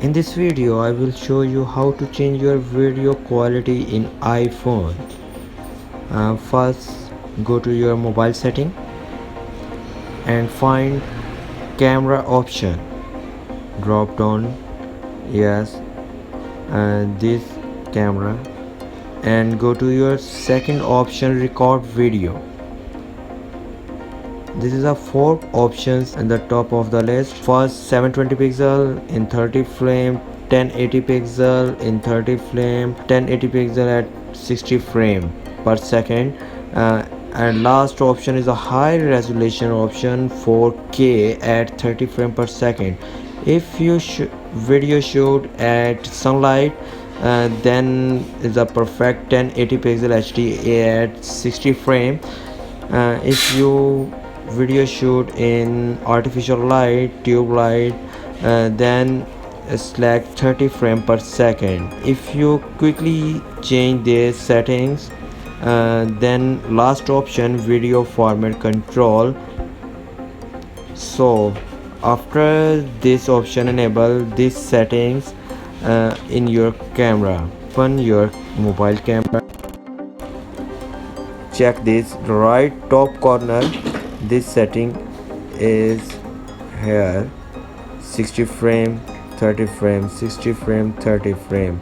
In this video, I will show you how to change your video quality in iPhone. First, go to your mobile setting and find camera option. Drop down, yes, this camera, and go to your second option, record video. This is a 4 options at the top of the list. First, 720 pixel in 30 frame, 1080 pixel in 30 frame, 1080 pixel at 60 frame per second, and last option is a high resolution option, 4K at 30 frame per second. If you video shoot at sunlight, then is a perfect 1080 pixel HD at 60 frame. If you video shoot in artificial light, tube light, then select 30 frame per second. If you quickly change these settings, then last option, video format control. So after this option, enable these settings in your camera. Open your mobile camera, check this right top corner. This setting is here, 60 frame, 30 frame, 60 frame, 30 frame.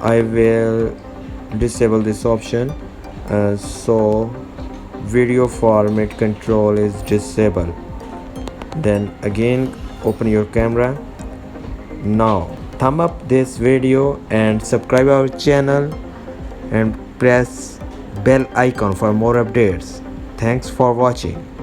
I will disable this option, so video format control is disabled. Then again open your camera. Now thumb up this video and subscribe our channel and press bell icon for more updates. Thanks for watching.